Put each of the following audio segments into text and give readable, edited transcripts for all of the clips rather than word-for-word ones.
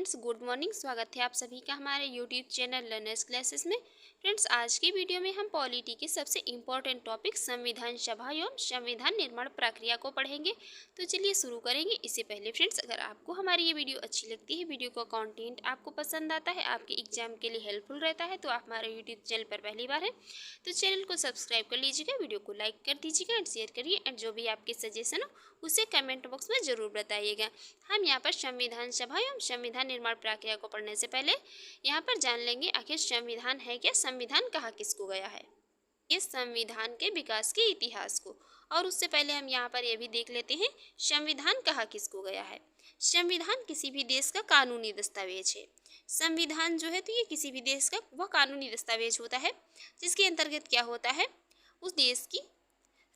Friends, good morning. स्वागत है आप सभी का हमारे यूट्यूब चैनल लर्नर्स क्लासेस में। फ्रेंड्स, आज की वीडियो में हम पॉलिटी के सबसे इम्पोर्टेंट टॉपिक संविधान सभा एवं संविधान निर्माण प्रक्रिया को पढ़ेंगे। तो चलिए शुरू करेंगे। इससे पहले फ्रेंड्स, अगर आपको हमारी ये वीडियो अच्छी लगती है, वीडियो का कंटेंट आपको पसंद आता है, आपके एग्जाम के लिए हेल्पफुल रहता है, तो आप हमारे यूट्यूब चैनल पर पहली बार है तो चैनल को सब्सक्राइब कर लीजिएगा, वीडियो को लाइक कर दीजिएगा एंड शेयर करिए, एंड जो भी आपके सजेशन हो उसे कमेंट बॉक्स में ज़रूर बताइएगा। हम यहाँ पर संविधान सभा एवं संविधान निर्माण प्रक्रिया को पढ़ने से पहले यहाँ पर जान लेंगे आखिर संविधान है क्या, संविधान कहाँ किसको गया है, ये संविधान के विकास के इतिहास को। और उससे पहले हम यहाँ पर यह भी देख लेते हैं संविधान कहाँ किसको गया है। संविधान किसी भी देश का कानूनी दस्तावेज है। संविधान जो है तो ये किसी भी देश का वह कानूनी दस्तावेज होता है जिसके अंतर्गत क्या होता है, उस देश की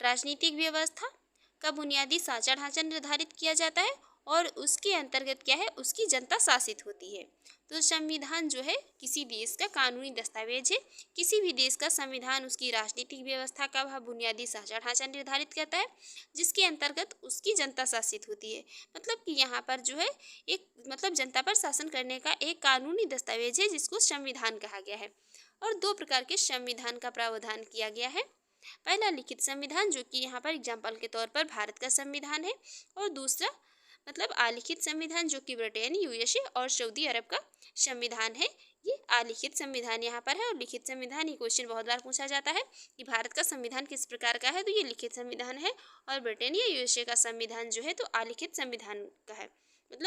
राजनीतिक व्यवस्था का बुनियादी साझा ढांचा निर्धारित किया जाता है और उसके अंतर्गत क्या है, उसकी जनता शासित होती है। तो संविधान जो है किसी देश का कानूनी दस्तावेज है। किसी भी देश का संविधान उसकी राजनीतिक व्यवस्था का वह बुनियादी साझा ढांचा निर्धारित करता है जिसके अंतर्गत उसकी जनता शासित होती है। मतलब कि यहाँ पर जो है एक जनता पर शासन करने का एक कानूनी दस्तावेज है जिसको संविधान कहा गया है। और दो प्रकार के संविधान का प्रावधान किया गया है। पहला लिखित संविधान जो कि यहाँ पर एग्जाम्पल के तौर पर भारत का संविधान है, और दूसरा आलिखित संविधान जो कि ब्रिटेन, यूएसए और सऊदी अरब का संविधान है। ये आलिखित संविधान यहाँ पर है। और लिखित संविधान, ये क्वेश्चन बहुत बार पूछा जाता है कि भारत का संविधान किस प्रकार का है, तो ये लिखित संविधान है। और ब्रिटेन या यूएसए का संविधान जो है तो आलिखित संविधान का है,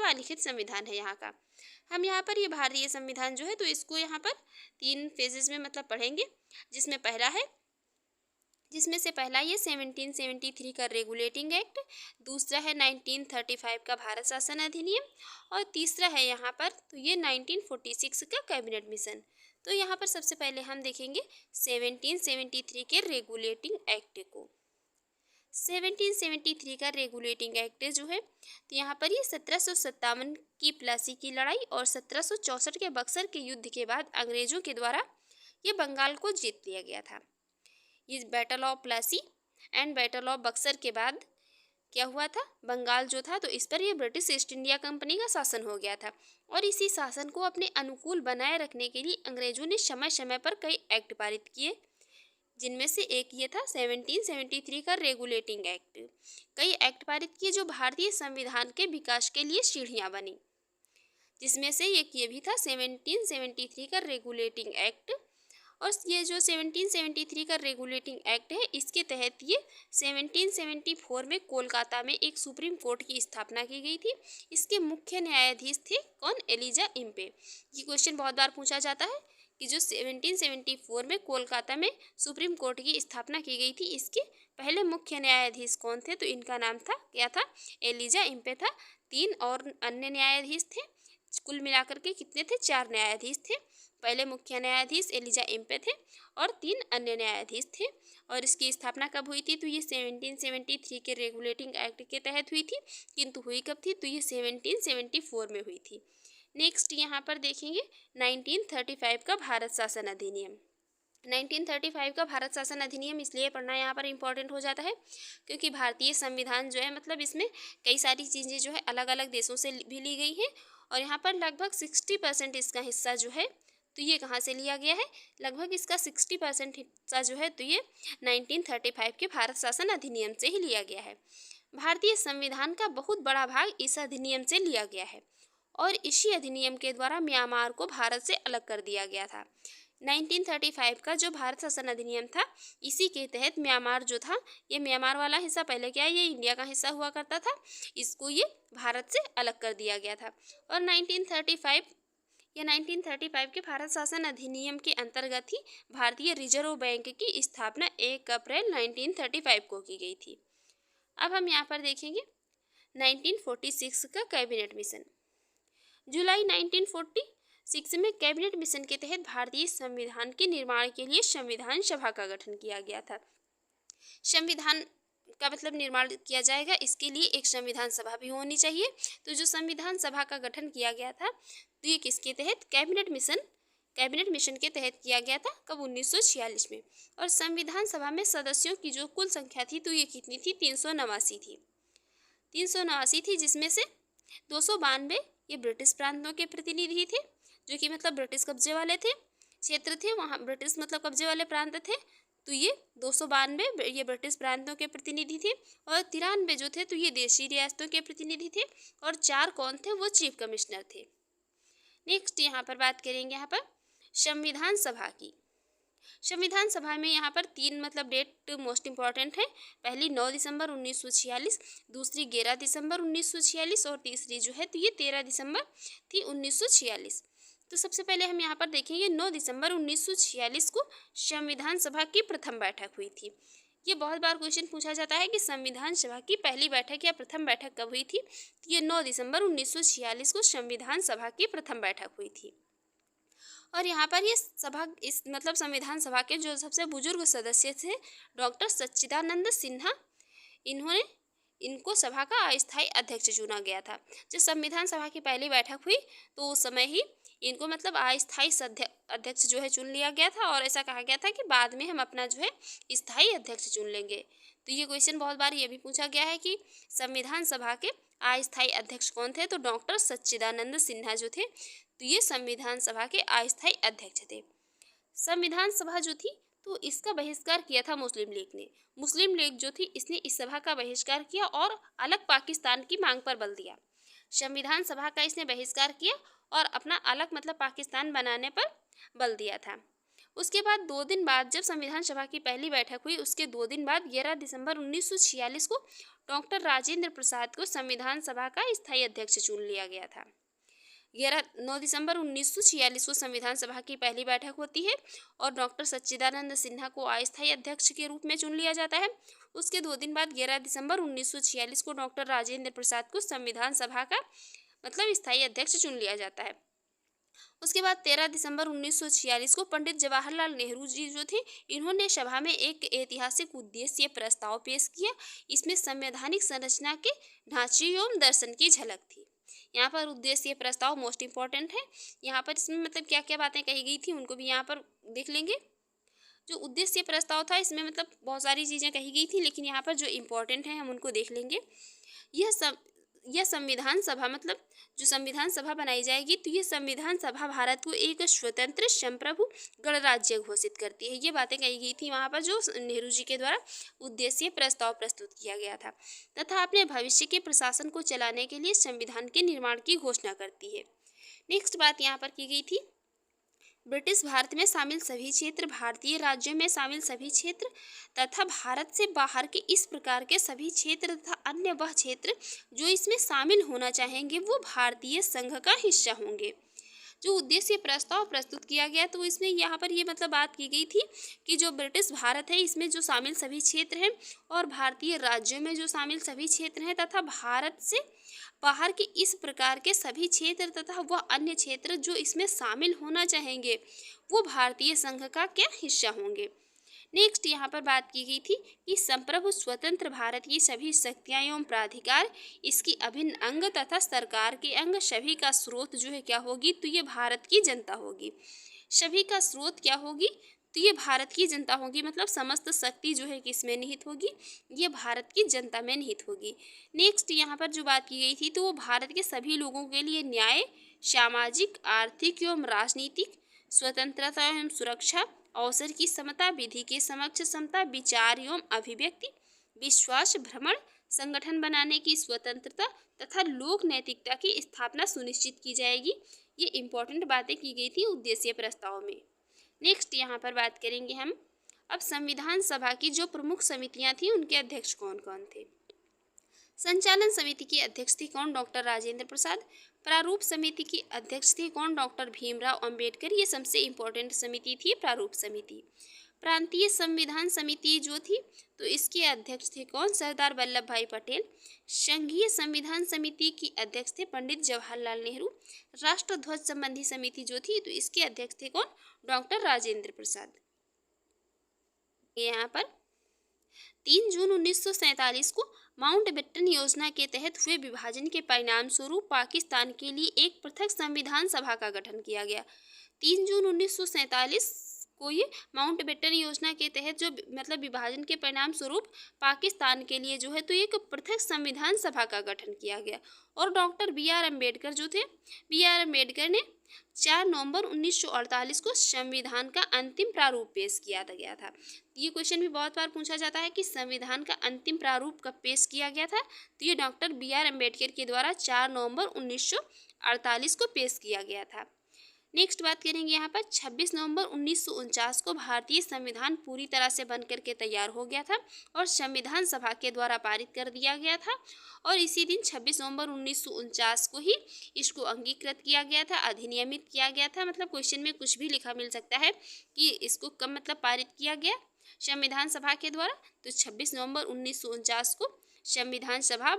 आलिखित संविधान है यहाँ का। हम यहाँ पर ये भारतीय संविधान जो है तो इसको यहाँ पर तीन फेजेस में पढ़ेंगे, जिसमें से पहला ये 1773 का रेगुलेटिंग एक्ट, दूसरा है 1935 का भारत शासन अधिनियम, और तीसरा है यहाँ पर तो ये 1946 का कैबिनेट मिशन। तो यहाँ पर सबसे पहले हम देखेंगे 1773 के रेगुलेटिंग एक्ट को। 1773 का रेगुलेटिंग एक्ट जो है तो यहाँ पर ये 1757 की प्लासी की लड़ाई और 1764 के बक्सर के युद्ध के बाद अंग्रेजों के द्वारा ये बंगाल को जीत लिया गया था। ये battle of Plassey and battle of Buxar के बाद क्या हुआ था, बंगाल जो था तो इस पर ये ब्रिटिश ईस्ट इंडिया कंपनी का शासन हो गया था। और इसी शासन को अपने अनुकूल बनाए रखने के लिए अंग्रेजों ने समय समय पर कई एक्ट पारित किए, जिनमें से एक ये था 1773 का रेगुलेटिंग एक्ट। कई एक्ट पारित किए जो भारतीय संविधान के विकास के लिए सीढ़ियाँ बनी, जिसमें से एक ये भी था 1773 का रेगुलेटिंग एक्ट। और ये जो 1773 का रेगुलेटिंग एक्ट है, इसके तहत ये 1774 में कोलकाता में एक सुप्रीम कोर्ट की स्थापना की गई थी। इसके मुख्य न्यायाधीश थे कौन, एलिजा इम्पे। ये क्वेश्चन बहुत बार पूछा जाता है कि जो 1774 में कोलकाता में सुप्रीम कोर्ट की स्थापना की गई थी, इसके पहले मुख्य न्यायाधीश कौन थे, तो इनका नाम था क्या था, एलिजा इम्पे था। 3 और अन्य न्यायाधीश थे। कुल मिलाकर के कितने थे, 4 न्यायाधीश थे। पहले मुख्य न्यायाधीश एलिजा इम्पे थे और 3 अन्य न्यायाधीश थे। और इसकी स्थापना कब हुई थी, तो ये 1773 के रेगुलेटिंग एक्ट के तहत हुई थी। किंतु हुई कब थी, तो ये 1774 में हुई थी। नेक्स्ट यहाँ पर देखेंगे 1935 का भारत शासन अधिनियम। 1935 का भारत शासन अधिनियम इसलिए पढ़ना यहाँ पर इम्पोर्टेंट हो जाता है क्योंकि भारतीय संविधान जो है इसमें कई सारी चीज़ें जो है अलग अलग देशों से भी ली गई हैं। और यहाँ पर लगभग 60% इसका हिस्सा जो है तो ये कहाँ से लिया गया है, लगभग इसका 60% हिस्सा जो है तो ये 1935 के भारत शासन अधिनियम से ही लिया गया है। भारतीय संविधान का बहुत बड़ा भाग इस अधिनियम से लिया गया है और इसी अधिनियम के द्वारा म्यांमार को भारत से अलग कर दिया गया था। 1935 का जो भारत शासन अधिनियम था, इसी के तहत म्यांमार जो था, ये म्यांमार वाला हिस्सा पहले क्या ये इंडिया का हिस्सा हुआ करता था, इसको ये भारत से अलग कर दिया गया था। और 1935 के भारत शासन अधिनियम के अंतर्गत ही भारतीय रिजर्व बैंक की स्थापना 1 अप्रैल 1935 को की गई थी। अब हम यहाँ पर देखेंगे 1946 का कैबिनेट मिशन। जुलाई 1946 में कैबिनेट मिशन के तहत भारतीय संविधान के निर्माण के लिए संविधान सभा का गठन किया गया था। संविधान का निर्माण किया जाएगा, इसके लिए एक संविधान सभा भी होनी चाहिए। तो जो संविधान सभा का गठन किया गया था तो ये किसके तहत, कैबिनेट मिशन के तहत किया गया था, कब, 1946 में। और संविधान सभा में सदस्यों की जो कुल संख्या थी तो ये कितनी थी, 389 थी, जिसमें से 292 ये ब्रिटिश प्रांतों के प्रतिनिधि थे, जो कि मतलब ब्रिटिश कब्जे वाले थे, क्षेत्र थे, वहाँ ब्रिटिश मतलब कब्जे वाले प्रांत थे। तो ये 292 ये ब्रिटिश प्रांतों के प्रतिनिधि थे, और 93 जो थे तो ये देशी रियासतों के प्रतिनिधि थे, और 4 कौन थे, वो चीफ कमिश्नर थे। नेक्स्ट यहाँ पर बात करेंगे यहाँ पर संविधान सभा की। संविधान सभा में यहाँ पर 3 मतलब डेट मोस्ट इम्पॉर्टेंट है। पहली 9 दिसंबर 1946, दूसरी 11 दिसंबर 1946, और तीसरी जो है तो ये 13 दिसंबर थी 1946। तो सबसे पहले हम यहाँ पर देखेंगे 9 दिसंबर 1946 को संविधान सभा की प्रथम बैठक हुई थी। ये बहुत बार क्वेश्चन पूछा जाता है कि संविधान सभा की पहली बैठक या प्रथम बैठक कब हुई थी। तो ये 9 दिसंबर 1946 को संविधान सभा की प्रथम बैठक हुई थी। और यहाँ पर ये सभा इस मतलब संविधान सभा के जो सबसे बुजुर्ग सदस्य थे डॉक्टर सच्चिदानंद सिन्हा, इनको सभा का अस्थायी अध्यक्ष चुना गया था। जब संविधान सभा की पहली बैठक हुई तो उस समय ही इनको मतलब अस्थायी अध्यक्ष जो है चुन लिया गया था, और ऐसा कहा गया था कि बाद में हम अपना जो है स्थायी अध्यक्ष चुन लेंगे। तो ये क्वेश्चन बहुत बार ये भी पूछा गया है कि संविधान सभा के अस्थायी अध्यक्ष कौन थे, तो डॉक्टर सच्चिदानंद सिन्हा जो थे तो ये संविधान सभा के अस्थायी अध्यक्ष थे। संविधान सभा जो थी तो इसका बहिष्कार किया था मुस्लिम लीग ने। मुस्लिम लीग जो थी इसने इस सभा का बहिष्कार किया और अलग पाकिस्तान की मांग पर बल दिया। संविधान सभा का इसने बहिष्कार किया और अपना अलग मतलब पाकिस्तान बनाने पर बल दिया था। उसके बाद 2 दिन बाद जब संविधान सभा की पहली बैठक हुई, उसके 2 दिन बाद 11 दिसंबर 1946 को डॉक्टर राजेंद्र प्रसाद को संविधान सभा का स्थायी अध्यक्ष चुन लिया गया था। 9 दिसंबर 1946 को संविधान सभा की पहली बैठक होती है और डॉक्टर सच्चिदानंद सिन्हा को अस्थायी अध्यक्ष के रूप में चुन लिया जाता है। उसके 2 दिन बाद 11 दिसंबर 1946 को डॉक्टर राजेंद्र प्रसाद को संविधान सभा का मतलब स्थायी अध्यक्ष चुन लिया जाता है। उसके बाद 13 दिसंबर 1946 को पंडित जवाहरलाल नेहरू जी जो थे इन्होंने सभा में एक ऐतिहासिक उद्देश्य प्रस्ताव पेश किया। इसमें संवैधानिक संरचना के ढांचे एवं दर्शन की झलक थी। यहाँ पर उद्देश्य प्रस्ताव मोस्ट इम्पॉर्टेंट है। यहाँ पर इसमें मतलब क्या क्या बातें कही गई थी उनको भी यहाँ पर देख लेंगे। जो उद्देश्य प्रस्ताव था इसमें मतलब बहुत सारी चीज़ें कही गई थी, लेकिन यहाँ पर जो इम्पोर्टेंट है हम उनको देख लेंगे। यह संविधान सभा मतलब जो संविधान सभा बनाई जाएगी तो ये संविधान सभा भारत को एक स्वतंत्र संप्रभु गणराज्य घोषित करती है। ये बातें कही गई थी वहाँ पर जो नेहरू जी के द्वारा उद्देश्य प्रस्ताव प्रस्तुत किया गया था, तथा अपने भविष्य के प्रशासन को चलाने के लिए संविधान के निर्माण की घोषणा करती है। नेक्स्ट बात यहाँ पर की गई थी, ब्रिटिश भारत में शामिल सभी क्षेत्र, भारतीय राज्यों में शामिल सभी क्षेत्र तथा भारत से बाहर के इस प्रकार के सभी क्षेत्र तथा अन्य वह क्षेत्र जो इसमें शामिल होना चाहेंगे वो भारतीय संघ का हिस्सा होंगे। जो उद्देश्य प्रस्ताव प्रस्तुत किया गया तो इसमें यहाँ पर ये मतलब बात की गई थी कि जो ब्रिटिश भारत है इसमें जो शामिल सभी क्षेत्र हैं और भारतीय राज्यों में जो शामिल सभी क्षेत्र हैं तथा भारत से बाहर के इस प्रकार के सभी क्षेत्र तथा वह अन्य क्षेत्र जो इसमें शामिल होना चाहेंगे वो भारतीय संघ का क्या हिस्सा होंगे। नेक्स्ट यहाँ पर बात की गई थी कि संप्रभु स्वतंत्र भारत की सभी शक्तियाँ एवं प्राधिकार इसकी अभिन्न अंग तथा सरकार के अंग सभी का स्रोत जो है क्या होगी, तो ये भारत की जनता होगी। सभी का स्रोत क्या होगी, तो ये भारत की जनता होगी। मतलब समस्त शक्ति जो है किसमें निहित होगी, ये भारत की जनता में निहित होगी। नेक्स्ट यहाँ पर जो बात की गई थी तो वो भारत के सभी लोगों के लिए न्याय, सामाजिक, आर्थिक एवं राजनीतिक स्वतंत्रता एवं सुरक्षा, अवसर की समता, विधि के समक्ष समता, विचार एवं अभिव्यक्ति, विश्वास, भ्रमण, संगठन बनाने की स्वतंत्रता तथा लोक नैतिकता की स्थापना सुनिश्चित की जाएगी। ये इंपॉर्टेंट बातें की गई थी उद्देश्य प्रस्ताव में। नेक्स्ट यहाँ पर बात करेंगे हम अब संविधान सभा की जो प्रमुख समितियाँ थी उनके अध्यक्ष कौन कौन थे। संचालन समिति के अध्यक्ष थे कौन, डॉक्टर राजेंद्र प्रसाद। प्रारूप समिति के अध्यक्ष थे कौन, डॉक्टर भीमराव अंबेडकर। ये सबसे इम्पोर्टेंट समिति थी प्रारूप समिति। प्रांतीय संविधान समिति जो थी तो इसके अध्यक्ष थे कौन, सरदार वल्लभ भाई पटेल। संघीय संविधान समिति के अध्यक्ष थे पंडित जवाहरलाल नेहरू। राष्ट्रध्वज संबंधी समिति जो थी तो इसके अध्यक्ष थे कौन, डॉक्टर राजेंद्र प्रसाद। यहाँ पर 3 जून 1947 को माउंटबेटन योजना के तहत हुए विभाजन के परिणाम स्वरूप पाकिस्तान के लिए एक पृथक संविधान सभा का गठन किया गया। 3 जून 1947 को ये माउंटबेटन योजना के तहत जो मतलब विभाजन के परिणाम स्वरूप पाकिस्तान के लिए जो है तो एक पृथक संविधान सभा का गठन किया गया। और डॉक्टर बी आर अम्बेडकर जो थे, बी आर अम्बेडकर ने 4 नवंबर 1948 को संविधान का अंतिम प्रारूप पेश किया गया था। ये क्वेश्चन भी बहुत बार पूछा जाता है कि संविधान का अंतिम प्रारूप कब पेश किया गया था, तो ये डॉक्टर बी आर अम्बेडकर के द्वारा 4 नवंबर 1948 को पेश किया गया था। नेक्स्ट बात करेंगे यहाँ पर 26 नवंबर 1949 को भारतीय संविधान पूरी तरह से बनकर के तैयार हो गया था और संविधान सभा के द्वारा पारित कर दिया गया था। और इसी दिन 26 नवंबर 1949 को ही इसको अंगीकृत किया गया था, अधिनियमित किया गया था। मतलब क्वेश्चन में कुछ भी लिखा मिल सकता है कि इसको कब मतलब पारित किया गया संविधान सभा के द्वारा, तो 26 नवंबर 1949 को संविधान सभा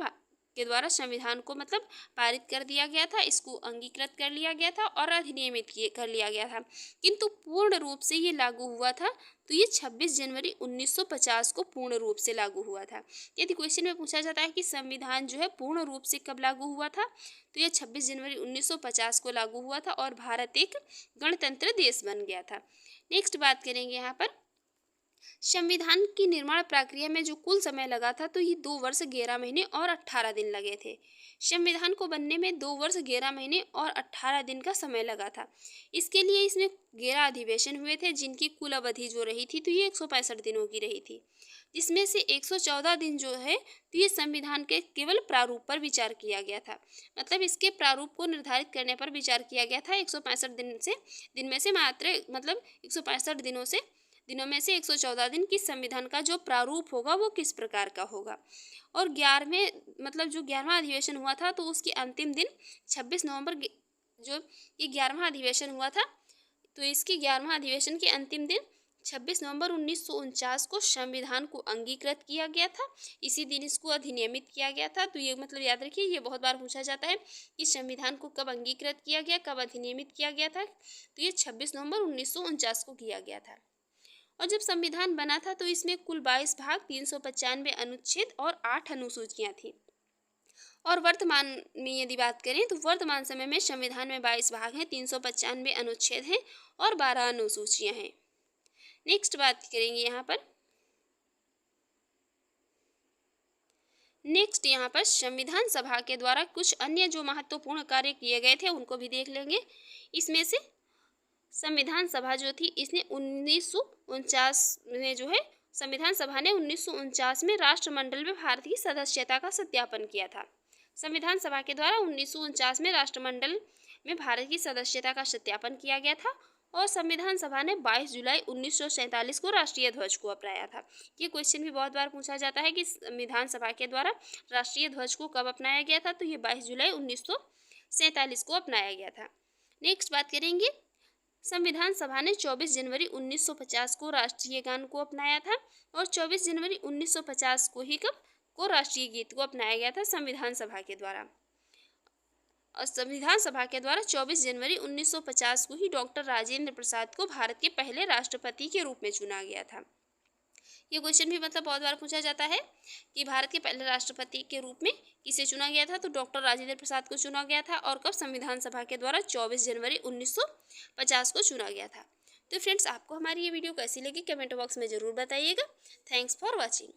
के द्वारा संविधान को मतलब पारित कर दिया गया था, इसको अंगीकृत कर लिया गया था और अधिनियमित कर लिया गया था। किंतु पूर्ण रूप से ये लागू हुआ था तो ये 26 जनवरी 1950 को पूर्ण रूप से लागू हुआ था। यदि क्वेश्चन में पूछा जाता है कि संविधान जो है पूर्ण रूप से कब लागू हुआ था, तो यह 26 जनवरी 1950 को लागू हुआ था और भारत एक गणतंत्र देश बन गया था। नेक्स्ट बात करेंगे यहाँ पर संविधान की निर्माण प्रक्रिया में जो कुल समय लगा था तो ये 2 वर्ष 11 महीने और 18 दिन लगे थे। संविधान को बनने में 2 वर्ष 11 महीने और 18 दिन का समय लगा था। इसके लिए इसमें 11 अधिवेशन हुए थे जिनकी कुल अवधि जो रही थी तो ये 165 दिनों की रही थी, जिसमें से 114 दिन जो है तो ये संविधान के केवल प्रारूप पर विचार किया गया था। मतलब इसके प्रारूप को निर्धारित करने पर विचार किया गया था। 165 दिन में से मात्र मतलब 165 दिनों में से 114 दिन किस संविधान का जो प्रारूप होगा वो किस प्रकार का होगा। और 11वां अधिवेशन हुआ था तो उसके अंतिम दिन 26 नवंबर जो ये 11वां अधिवेशन हुआ था तो इसके 11वां अधिवेशन के अंतिम दिन 26 नवंबर 1949 को संविधान को अंगीकृत किया गया था। इसी दिन इसको अधिनियमित किया गया था। तो ये मतलब याद रखिए, ये बहुत बार पूछा जाता है कि संविधान को कब अंगीकृत किया गया, कब अधिनियमित किया गया था, तो ये 26 नवंबर 1949 को किया गया था। और जब संविधान बना था तो इसमें कुल 22 भाग, 395 अनुच्छेद और 8 अनुसूचियां थी। और वर्तमान में यदि बात करें तो वर्तमान समय में संविधान में 22 भाग हैं, 395 अनुच्छेद हैं और 12 अनुसूचियां हैं। नेक्स्ट बात करेंगे यहाँ पर संविधान सभा के द्वारा कुछ अन्य जो महत्वपूर्ण कार्य किए गए थे उनको भी देख लेंगे। इसमें से संविधान सभा जो थी इसने 1949 में जो है संविधान सभा ने 1949 में राष्ट्रमंडल में भारत की सदस्यता का सत्यापन किया था। संविधान सभा के द्वारा 1949 में राष्ट्रमंडल में भारत की सदस्यता का सत्यापन किया गया था। और संविधान सभा ने 22 जुलाई 1947 को राष्ट्रीय ध्वज को अपनाया था। ये क्वेश्चन भी बहुत बार पूछा जाता है कि संविधान सभा के द्वारा राष्ट्रीय ध्वज को कब अपनाया गया था, तो ये 22 जुलाई 1947 को अपनाया गया था। नेक्स्ट बात करेंगे, संविधान सभा ने 24 जनवरी 1950 को राष्ट्रीय गान को अपनाया था और 24 जनवरी 1950 को राष्ट्रीय गीत को अपनाया गया था संविधान सभा के द्वारा। और संविधान सभा के द्वारा 24 जनवरी 1950 को ही डॉक्टर राजेंद्र प्रसाद को भारत के पहले राष्ट्रपति के रूप में चुना गया था। ये क्वेश्चन भी मतलब बहुत बार पूछा जाता है कि भारत के पहले राष्ट्रपति के रूप में किसे चुना गया था, तो डॉक्टर राजेंद्र प्रसाद को चुना गया था। और कब? संविधान सभा के द्वारा 24 जनवरी 1950 को चुना गया था। तो फ्रेंड्स, आपको हमारी ये वीडियो कैसी लगी कमेंट बॉक्स में ज़रूर बताइएगा। Thanks for watching.